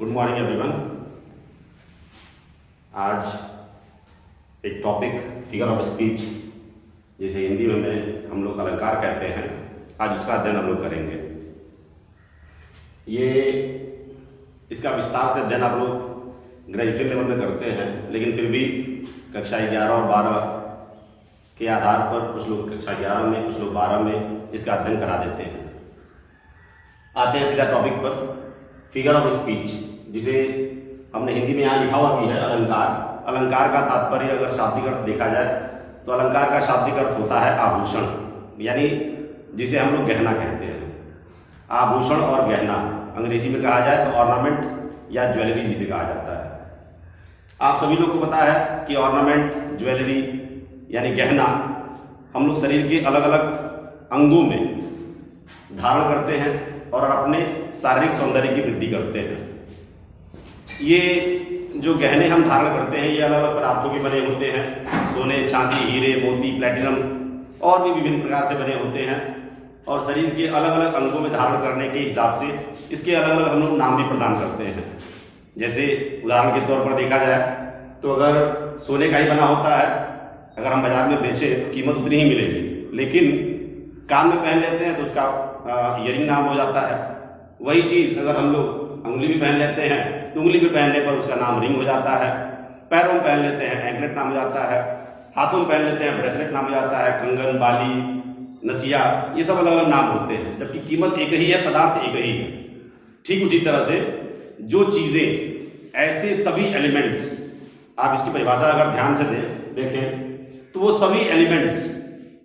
Good morning everyone. आज एक topic figure of speech, जिसे हिंदी में हम लोग अलंकार कहते हैं, आज उसका अध्ययन हम लोग करेंगे। इसका विस्तार से अध्ययन आप लोग ग्रेजुएशन लेवल में करते हैं, लेकिन फिर भी कक्षा 11 और 12 के आधार पर कुछ लोग कक्षा 11 में, कुछ लोग 12 में इसका अध्ययन करा देते हैं। आते हैं सीधा टॉपिक पर, फिगर ऑफ स्पीच, जिसे हमने हिंदी में यहाँ लिखा हुआ भी है अलंकार। अलंकार का तात्पर्य अगर शाब्दिक अर्थ देखा जाए तो अलंकार का शाब्दिक अर्थ होता है आभूषण, यानी जिसे हम लोग गहना कहते हैं। आभूषण और गहना अंग्रेजी में कहा जाए तो ऑर्नामेंट या ज्वेलरी जिसे कहा जाता है। आप सभी लोग को पता है कि ऑर्नामेंट, ज्वेलरी यानी गहना हम लोग शरीर के अलग अलग अंगों में धारण करते हैं और अपने शारीरिक सौंदर्य की वृद्धि करते हैं। ये जो गहने हम धारण करते हैं ये अलग अलग पदार्थों के बने होते हैं। सोने, चांदी, हीरे, मोती, प्लेटिनम और भी विभिन्न प्रकार से बने होते हैं, और शरीर के अलग अलग अंगों में धारण करने के हिसाब से इसके अलग अलग हम लोग नाम भी प्रदान करते हैं। जैसे उदाहरण के तौर पर देखा जाए तो अगर सोने का ही बना होता है, अगर हम बाजार में बेचें तो कीमत उतनी ही मिलेगी, लेकिन कान में पहन लेते हैं तो उसका ईयरिंग नाम हो जाता है। वही चीज अगर हम लोग अंगुली में पहन लेते हैं तो उंगली में पहनने पर उसका नाम रिंग हो जाता है। पैरों में पहन लेते हैं एंकलेट नाम हो जाता है। हाथों में पहन लेते हैं ब्रेसलेट नाम हो जाता है। कंगन, बाली, नथिया, ये सब अलग अलग नाम होते हैं, जबकि कीमत एक ही है, पदार्थ एक ही है। ठीक उसी तरह से जो चीजें, ऐसे सभी एलिमेंट्स, आप इसकी परिभाषा अगर ध्यान से देखें तो वो सभी एलिमेंट्स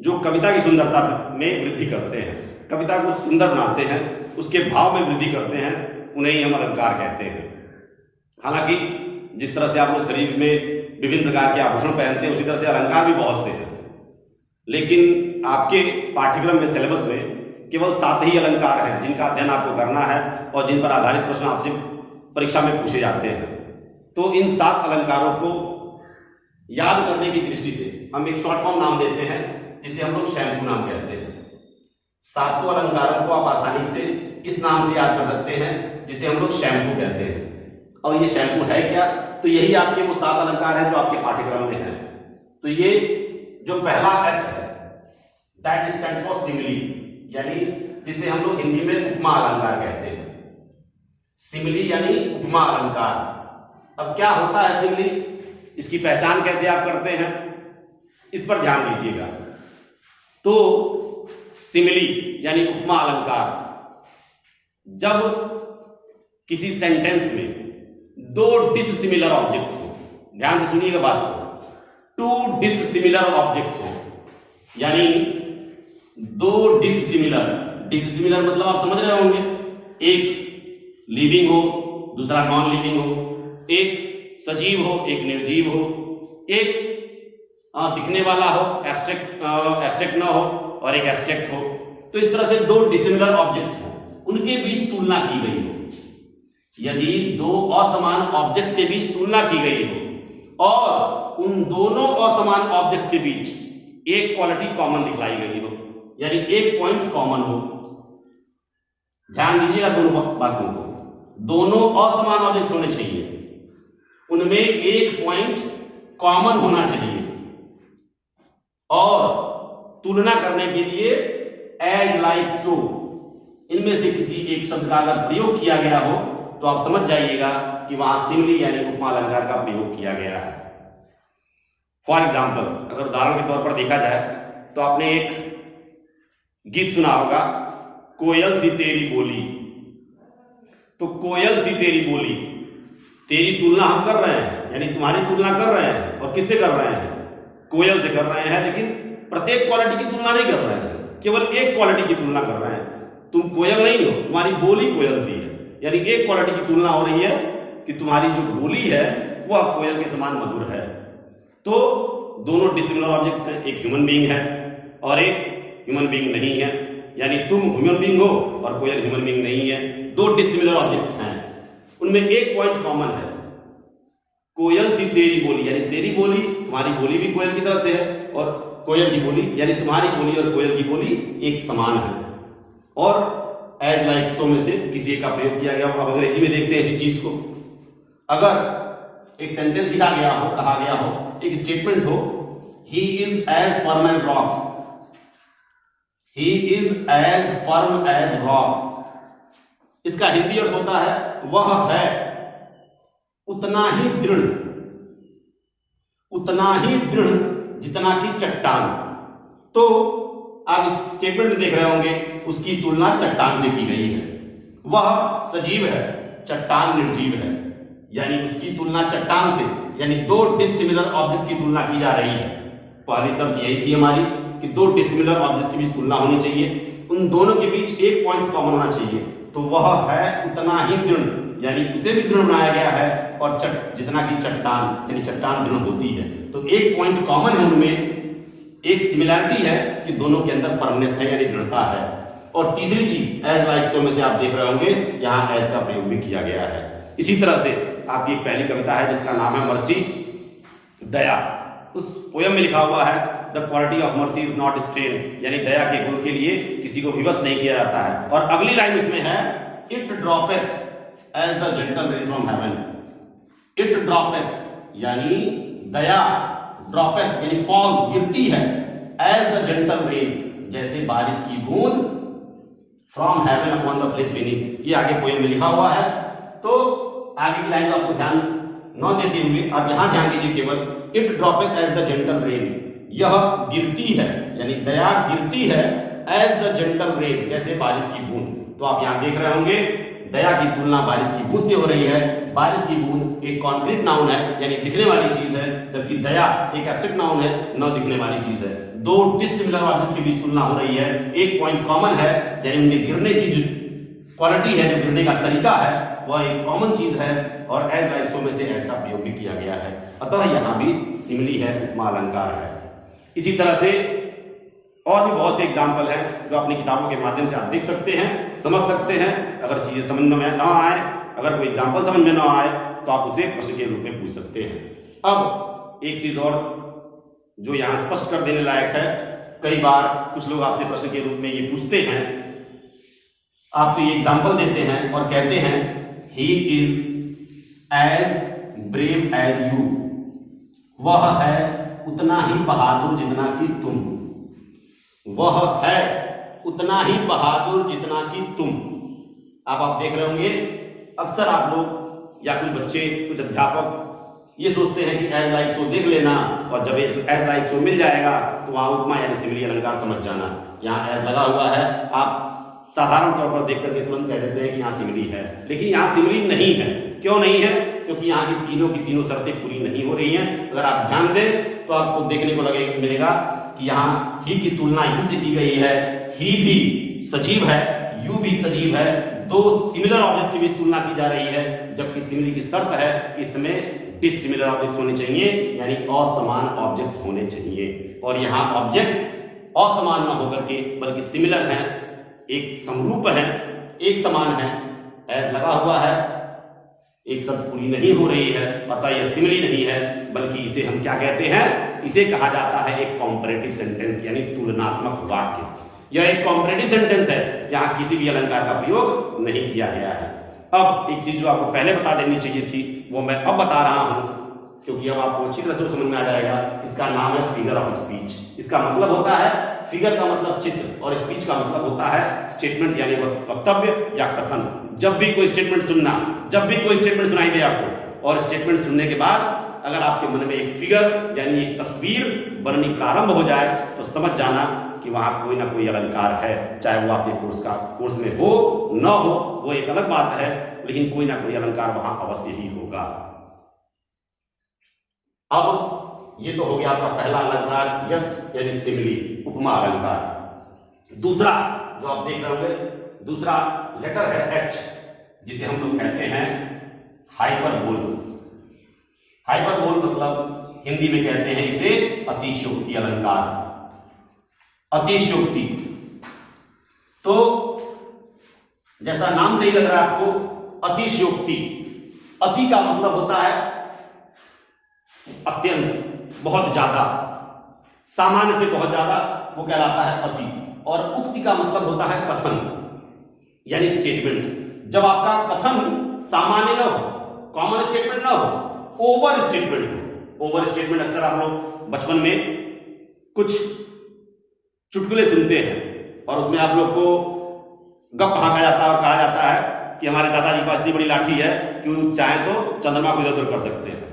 जो कविता की सुंदरता में वृद्धि करते हैं, कविता को सुंदर बनाते हैं, उसके भाव में वृद्धि करते हैं, उन्हें ही हम अलंकार कहते हैं। हालांकि जिस तरह से आप लोग शरीर में विभिन्न प्रकार के आभूषण पहनते हैं, उसी तरह से अलंकार भी बहुत से हैं, लेकिन आपके पाठ्यक्रम में, सिलेबस में केवल 7 ही अलंकार हैं जिनका अध्ययन आपको करना है और जिन पर आधारित प्रश्न आपसे परीक्षा में पूछे जाते हैं। तो इन 7 अलंकारों को याद करने की दृष्टि से हम एक शॉर्ट फॉर्म नाम देते हैं, जिसे हम लोग शैम्पू नाम कहते हैं। 7 अलंकारों को आप आसानी से इस नाम से याद कर सकते हैं, जिसे हम लोग शैम्पू कहते हैं। और ये शैम्पू है क्या? तो यही आपके वो 7 अलंकार हैं जो आपके पाठ्यक्रम में हैं। तो ये जो पहला एस है, दैट स्टैंड्स फॉर सिमिली, यानी जिसे हम लोग हिंदी में उपमा अलंकार कहते हैं। सिमिली यानी उपमा अलंकार। अब क्या होता है सिमिली, इसकी पहचान कैसे आप करते हैं, इस पर ध्यान दीजिएगा। तो सिमिली यानी उपमा अलंकार, जब किसी सेंटेंस में 2 डिससिमिलर ऑब्जेक्ट्स हो, ध्यान से सुनिएगा बात को, 2 डिससिमिलर ऑब्जेक्ट्स हो, यानी 2 डिससिमिलर मतलब आप समझ रहे होंगे, एक लिविंग हो, दूसरा नॉन लिविंग हो, एक सजीव हो, एक निर्जीव हो, एक दिखने वाला हो, एब्स्ट्रैक्ट ना हो, और एक एब्स्ट्रैक्ट हो। तो इस तरह से 2 डिसिमिलर ऑब्जेक्ट्स हो, उनके बीच तुलना की गई हो। यदि 2 असमान ऑब्जेक्ट्स के बीच तुलना की गई हो और उन दोनों असमान ऑब्जेक्ट्स के बीच एक क्वालिटी कॉमन दिखलाई गई हो, यानी एक पॉइंट कॉमन हो। ध्यान दीजिएगा दोनों बातों को, दोनों असमान ऑब्जेक्ट्स होने चाहिए, उनमें एक पॉइंट कॉमन होना चाहिए, और तुलना करने के लिए एज, लाइक, सो, इनमें से किसी एक शब्द का अगर प्रयोग किया गया हो तो आप समझ जाइएगा कि वहां सिमिली यानी उपमा अलंकार का प्रयोग किया गया है। फॉर एग्जाम्पल, अगर उदाहरण के तौर पर देखा जाए तो आपने एक गीत सुना होगा, कोयल सी तेरी बोली। तो कोयल सी तेरी बोली, तेरी तुलना हम कर रहे हैं, यानी तुम्हारी तुलना कर रहे हैं, और किससे कर रहे हैं? कोयल से कर रहे हैं, लेकिन प्रत्येक क्वालिटी की तुलना नहीं कर रहे हैं, केवल एक क्वालिटी की तुलना कर रहे हैं। तुम कोयल नहीं हो, तुम्हारी बोली कोयल सी है, यानी एक क्वालिटी की तुलना हो रही है कि तुम्हारी जो बोली है वह कोयल के समान मधुर है। तो दोनों डिसिमिलर ऑब्जेक्ट्स हैं, एक ह्यूमन बीइंग है और एक ह्यूमन बीइंग नहीं है, यानी तुम ह्यूमन बीइंग हो और कोयल ह्यूमन बीइंग नहीं है। 2 डिसिमिलर ऑब्जेक्ट्स हैं, उनमें एक पॉइंट कॉमन है, कोयल सी तेरी बोली, यानी तेरी बोली, तुम्हारी बोली भी कोयल की तरह से है, और कोयल की बोली यानी तुम्हारी बोली और कोयल की बोली एक समान है। और एज लाइक सो में से किसी एक का प्रयोग किया गया हो। अब अंग्रेजी में देखते हैं इसी चीज को। अगर एक सेंटेंस लिखा गया हो, कहा गया हो, एक स्टेटमेंट हो, he is as firm as rock, he is as firm as rock, इसका हिंदी अर्थ होता है वह है उतना ही दृढ़, उतना ही दृढ़ जितना कि चट्टान। तो आप इस स्टेटमेंट में देख रहे होंगे उसकी तुलना चट्टान से की गई है। वह सजीव है, चट्टान निर्जीव है, यानी उसकी तुलना चट्टान से, यानी दो डिसिमिलर ऑब्जेक्ट की तुलना की जा रही है। पहली शर्त यही थी हमारी कि दो डिसिमिलर ऑब्जेक्ट की बीच तुलना होनी चाहिए, उन दोनों के बीच एक पॉइंट कॉमन होना चाहिए। तो वह है उतना ही दृढ़, यानी उसे भी दृढ़ बनाया गया है, और जितना कि चट्टान, यानी चट्टान दृढ़ होती है। तो एक पॉइंट कॉमन है उनमें, एक सिमिलैरिटी है कि दोनों के अंदर फर्मनेस है, यानी दृढ़ता है। और तीसरी चीज एज लाइक सो में से आप देख रहे होंगे यहां एज का प्रयोग भी किया गया है। इसी तरह से आपकी एक पहली कविता है जिसका नाम है मर्सी, दया। उस पोयम में लिखा हुआ है the quality of mercy is not strain, यानी दया के गुण के लिए किसी को विवश नहीं किया जाता है। और अगली लाइन उसमें है it droppeth as the gentle rain from heaven, it droppeth यानी दया, ड्रॉपेथ यानी फॉल्स गिरती है, एज द जेंटल रेन जैसे बारिश की बूंद, from heaven upon the place beneath, ये आगे पोएम में लिखा हुआ है। तो आगे की लाइन को आपको ध्यान न देते हुए आप यहां ध्यान दीजिए केवल it droppeth as the gentle rain, यह गिरती है, यानी दया गिरती है, एज द जेंटल रेन जैसे बारिश की बूंद। तो आप यहां देख रहे होंगे दया की तुलना बारिश की बूंद से हो रही है। बारिश की बूंद एक कॉन्क्रीट नाउन है, यानी दिखने वाली चीज है, जबकि दया एक एब्स्ट्रैक्ट नाउन है, न दिखने वाली चीज है। दो डिसिमिलर ऑब्जेक्ट्स के बीच तुलना हो रही है, एक पॉइंट कॉमन है, यानी उनके गिरने की जो क्वालिटी है, जो गिरने का तरीका है, वह एक कॉमन चीज है। और एज लाइक सो में से एज का प्रयोग भी किया गया है, अतः यहां भी सिमिली है, उपमा अलंकार है। इसी तरह से और भी बहुत से एग्जाम्पल हैं जो अपनी किताबों के माध्यम से आप देख सकते हैं, समझ सकते हैं। अगर चीजें समझ में ना आए, अगर कोई एग्जाम्पल समझ में ना आए, तो आप उसे प्रश्न के रूप में पूछ सकते हैं। अब एक चीज और जो यहां स्पष्ट कर देने लायक है, कई बार कुछ लोग आपसे प्रश्न के रूप में ये पूछते हैं, आपको ये एग्जाम्पल देते हैं और कहते हैं he is as brave as you, वह है उतना ही बहादुर जितना कि तुम, वह है उतना ही बहादुर जितना कि तुम। आप देख रहे होंगे अक्सर आप लोग या कुछ बच्चे, कुछ अध्यापक ये सोचते हैं कि एज लाइक सो देख लेना, और जब एज लाइक सो मिल जाएगा तो वहां उपमा यानी सिमिली अलंकार समझ जाना। यहाँ एज लगा हुआ है, आप साधारण तौर पर देख करके तुरंत कह देते हैं कि यहाँ सिमिली है, लेकिन यहाँ सिमिली नहीं है। क्यों नहीं है? क्योंकि यहाँ की तीनों शर्तें पूरी नहीं हो रही हैं। अगर आप ध्यान दें तो आपको देखने को मिलेगा कि यहाँ ही की तुलना यू से की गई है, ही भी सजीव है, यू भी सजीव है, दो सिमिलर ऑब्जेक्ट की भी तुलना की जा रही है, जबकि सिमिली की शर्त है कि इसमें डिसिमिलर ऑब्जेक्ट्स होने चाहिए, यानी असमान ऑब्जेक्ट्स होने चाहिए। और यहाँ ऑब्जेक्ट्स असमान न होकर के बल्कि सिमिलर हैं, एक समरूप है, एक समान है। एज लगा हुआ है, एक शब्द पूरी नहीं हो रही है, अतः यह सिमिली नहीं है, बल्कि इसे हम क्या कहते हैं? इसे कहा जाता है एक कॉम्पैरेटिव सेंटेंस, यानी तुलनात्मक वाक्य। यह एक कॉम्पैरेटिव सेंटेंस है, यहाँ किसी भी अलंकार का प्रयोग नहीं किया गया है। अब एक चीज जो आपको पहले बता देनी चाहिए थी, वो मैं अब बता रहा हूं, क्योंकि अब आपको अच्छी तरह से समझ में आ जाएगा। इसका नाम है फिगर ऑफ स्पीच। इसका मतलब होता है, फिगर का मतलब चित्र और स्पीच का मतलब होता है स्टेटमेंट, यानी वक्तव्य या कथन। जब भी कोई स्टेटमेंट सुनना, जब भी कोई स्टेटमेंट सुनाई दे आपको, और स्टेटमेंट सुनने के बाद अगर आपके मन में एक फिगर यानी एक तस्वीर बननी प्रारंभ हो जाए, तो समझ जाना कि वहां कोई ना कोई अलंकार है। चाहे वो आपके कोर्स में हो न हो, वो एक अलग बात है, लेकिन कोई ना कोई अलंकार वहां अवश्य ही होगा। अब ये तो हो गया आपका पहला अलंकार, यस यानी सिमिली, उपमा अलंकार। दूसरा जो आप देख रहे होंगे, दूसरा लेटर है एच, जिसे हम लोग कहते हैं हाइपरबोल। हाइपरबोल मतलब हिंदी में कहते हैं इसे अतिशयोक्ति अलंकार। अतिशयोक्ति, तो जैसा नाम से ही लग रहा है आपको, अतिशयोक्ति। अति का मतलब होता है अत्यंत, बहुत ज्यादा, सामान्य से बहुत ज्यादा, वो कहलाता है अति। और उक्ति का मतलब होता है कथन। यानी स्टेटमेंट। जब आपका कथन सामान्य न हो, कॉमन स्टेटमेंट ना हो, ओवर स्टेटमेंट हो। ओवर स्टेटमेंट अक्सर आप लोग बचपन में कुछ चुटकुले सुनते हैं और उसमें आप लोग को गप हाँका जाता है और कहा जाता है कि हमारे दादाजी के पास इतनी बड़ी लाठी है कि वो चाहे तो चंद्रमा को इधर उधर कर सकते हैं।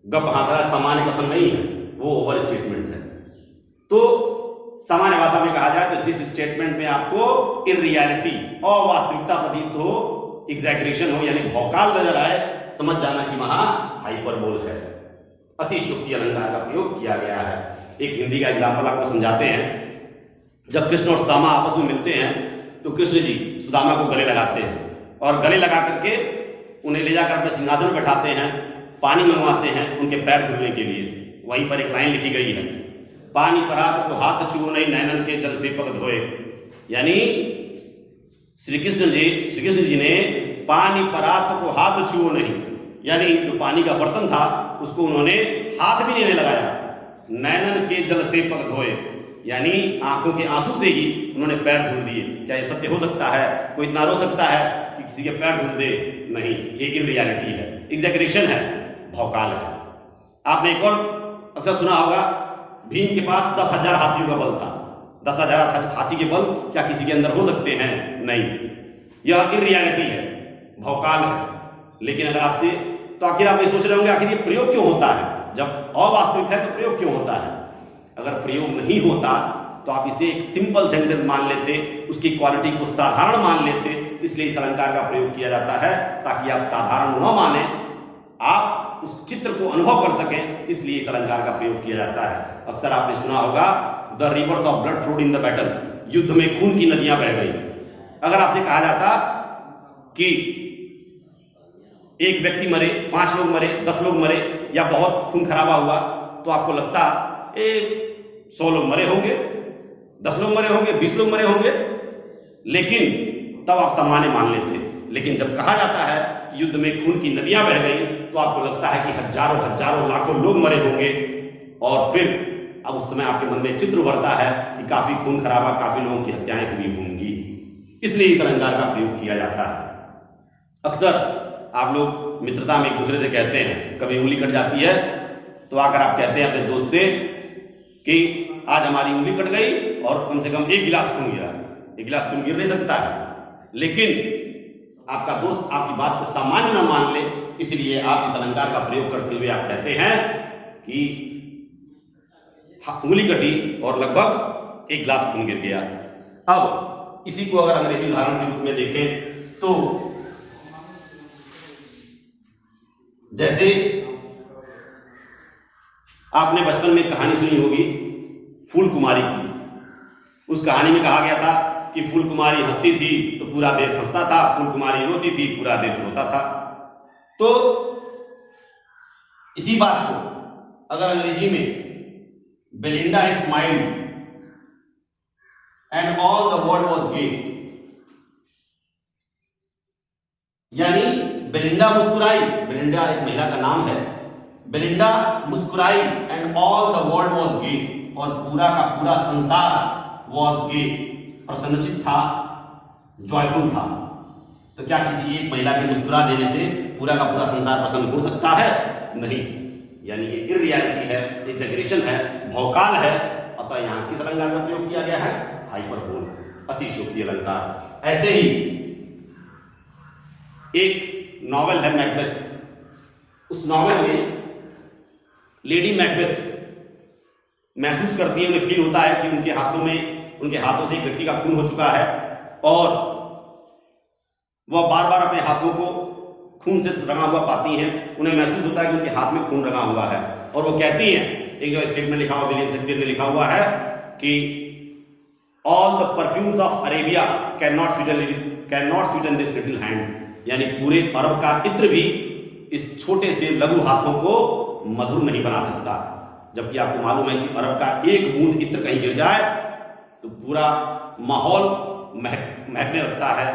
गप हाँका सामान्य कथन नहीं है, वो ओवर स्टेटमेंट है। तो सामान्य भाषा में कहा जाए तो जिस स्टेटमेंट में आपको इन रियलिटी और वास्तविकता प्रतीत हो, एग्जैगरेशन हो, यानी भौकाल नजर आए, समझ जाना कि वहां हाइपरबोल है, अतिशयोक्ति अलंकार का प्रयोग किया गया है। एक हिंदी का एग्जाम्पल आपको समझाते हैं। जब कृष्ण और सुदामा आपस में मिलते हैं तो कृष्ण जी सुदामा को गले लगाते हैं और गले लगा करके उन्हें ले जाकर अपने सिंहासन पर बैठाते हैं, पानी मंगवाते हैं उनके पैर धुलने के लिए। वहीं पर एक लाइन लिखी गई है, पानी परात को हाथ छुओ नहीं, नैनन के जल से पग धोए। यानी श्री कृष्ण जी ने पानी परात को हाथ छुओ नहीं, यानी जो पानी का बर्तन था उसको उन्होंने हाथ भी नहीं लगाया। नैनन के जल से पग धोए, यानी आंखों के आंसू से ही उन्होंने पैर धुल दिए। क्या ये सत्य हो सकता है? कोई इतना रो सकता है कि किसी के पैर धुल दे? नहीं, ये इनरियलिटी है, एग्जैगरेशन है, भौकाल है। आपने एक और अक्सर सुना होगा, भीम के पास 10,000 हाथियों का बल था। 10,000 हाथी के बल क्या किसी के अंदर हो सकते हैं? नहीं, यह इनरियलिटी है, भौकाल है। लेकिन अगर आपसे, तो आखिर आप ये सोच रहे होंगे आखिर ये प्रयोग क्यों होता है? जब अवास्तविक है तो प्रयोग क्यों होता है? अगर प्रयोग नहीं होता तो आप इसे एक सिंपल सेंटेंस मान लेते, उसकी क्वालिटी को साधारण मान लेते। इसलिए इस अलंकार का प्रयोग किया जाता है ताकि आप साधारण न माने, आप उस चित्र को अनुभव कर सकें, इसलिए इस अलंकार का प्रयोग किया जाता है। अक्सर आपने सुना होगा, the reverse of blood flowed in the battle, युद्ध में खून की नदियां बह गई। अगर आपसे कहा जाता कि एक व्यक्ति मरे, 5 लोग मरे, 10 लोग मरे, या बहुत खून खराबा हुआ, तो आपको लगता 100 लोग मरे होंगे, 10 लोग मरे होंगे, 20 लोग मरे होंगे, लेकिन तब आप सामान्य मान लेते। लेकिन जब कहा जाता है कि युद्ध में खून की नदियां बह गई, तो आपको लगता है कि हजारों लाखों लोग मरे होंगे, और फिर अब उस समय आपके मन में चित्र उभरता है कि काफी खून खराबा, काफी लोगों की हत्याएं हुई होंगी। इसलिए इस अलंकार का प्रयोग किया जाता है। अक्सर आप लोग मित्रता में एक दूसरे से कहते हैं, कभी उंगली कट जाती है तो आकर आप कहते हैं अपने दोस्त से कि आज हमारी उंगली कट गई और कम से कम 1 गिलास खून गिरा। 1 गिलास खून गिर नहीं सकता है, लेकिन आपका दोस्त आपकी बात को सामान्य न मान ले, इसलिए आप इस अलंकार का प्रयोग करते हुए आप कहते हैं कि उंगली कटी और लगभग 1 गिलास खून गिर गया। अब इसी को अगर अंग्रेजी उदाहरण के रूप में देखें तो जैसे आपने बचपन में कहानी सुनी होगी फूल कुमारी की। उस कहानी में कहा गया था कि फूल कुमारी हंसती थी तो पूरा देश हंसता था, फूल कुमारी रोती थी पूरा देश रोता था। तो इसी बात को अगर अंग्रेजी में Belinda smiled and all the world was gay, यानी बेलिंडा मुस्कुराई, बेलिंडा एक महिला का नाम है, बेलिंडा मुस्कुराई and all the world was gay, और पूरा का पूरा संसार वाज गे, प्रसन्नचित्त था, जॉयफुल था। तो क्या किसी एक महिला के मुस्कुरा देने से पूरा का पूरा संसार प्रसन्न हो सकता है? नहीं, यानी ये इररियलिटी है, एग्जैगरेशन है, भौकाल है। अतः यहां किस अलंकार का प्रयोग किया गया है? हाइपरबोल, अतिशयोक्ति अलंकार। ऐसे ही एक नॉवेल है मैकबेथ। उस नॉवेल में लेडी मैकबेथ महसूस करती है, उन्हें फील होता है कि उनके हाथों से एक व्यक्ति का खून हो चुका है, और वह बार बार अपने हाथों को खून से रंगा हुआ पाती हैं। उन्हें महसूस होता है कि उनके हाथ में खून रंगा हुआ है, और वो कहती हैं, एक जो स्टेटमेंट लिखा हुआ विलियम शेक्सपियर ने लिखा हुआ है कि all the perfumes of Arabia can not Sutton this little hand, यानी पूरे अरब का इत्र भी इस छोटे से लघु हाथों को मधुर नहीं बना सकता। जबकि आपको मालूम है कि अरब का एक बूंद इत्र कहीं गिर जाए तो पूरा माहौल महकने लगता है,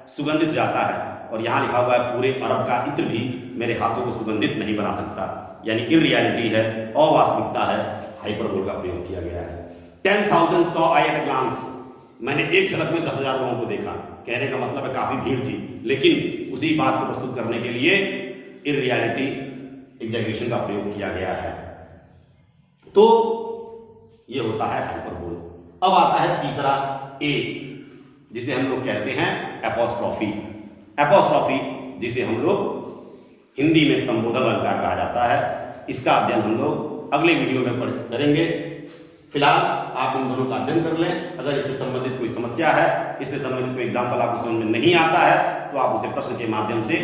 सुगंधित हो जाता है। और यहां लिखा हुआ है पूरे अरब का इत्र भी मेरे हाथों को सुगंधित नहीं बना सकता, यानी इररियलिटी है, अवास्तविकता है, हाइपरबोल का प्रयोग किया गया है। 10,000 saw I at a glance, मैंने एक झलक में 10,000 लोगों को देखा। कहने का मतलब है काफी भीड़ थी, लेकिन उसी बात को प्रस्तुत करने के लिए इन रियलिटी एग्जैगरेशन का प्रयोग किया गया है। तो ये होता है हाइपरबोल। अब आता है तीसरा ए, जिसे हम लोग कहते हैं एपोस्ट्रॉफी। एपोस्ट्रॉफी जिसे हम लोग हिंदी में संबोधन अलंकार कहा जाता है। इसका अध्ययन हम लोग अगले वीडियो में करेंगे। फिलहाल आप इन दोनों का अध्ययन कर लें। अगर इससे संबंधित कोई समस्या है, इससे संबंधित कोई एग्जाम्पल आपको समझ में नहीं आता है, तो आप उसे प्रश्न के माध्यम से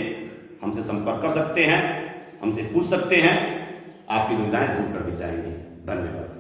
हमसे संपर्क कर सकते हैं, हमसे पूछ सकते हैं। आपकी दुविधाएं दूर कर दी जाएंगी। धन्यवाद।